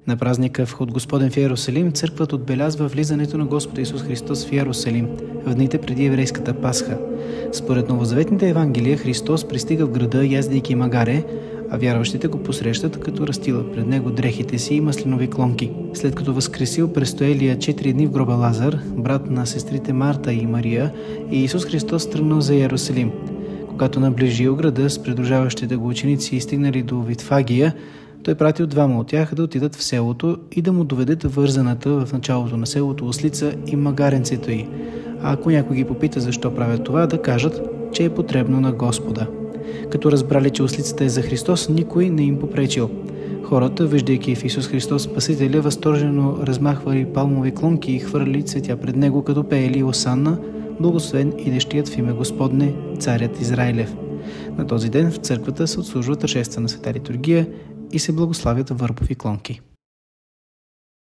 На празника Вход Господен в Йерусалим църквата отбелязва влизането на Господ Исус Христос в Йерусалим в дните преди еврейската Пасха. Според новозаветните Евангелия Христос пристига в града, яздейки магаре, а вярващите го посрещат, като разстилат пред него дрехите си и маслинови клонки. След като възкресил престоелия 4 дни в гроба Лазар, брат на сестрите Марта и Мария, и Исус Христос тръгнал за Йерусалим. Когато наближил града с придружаващите го ученици и стигнали до Витфагия, той пратил двама от тях да отидат в селото и да му доведат вързаната в началото на селото ослица и магаренцето й. А ако някой ги попита защо правят това, да кажат, че е потребно на Господа. Като разбрали, че ослицата е за Христос, никой не им попречил. Хората, виждайки в Исус Христос Спасителя, възторжено размахвали палмови клонки и хвърли цветя пред него, като пеели Осанна, благословен идещият в име Господне, царят Израилев. На този ден в църквата се отслужва тържествена света литургия и се благославят върбови клонки.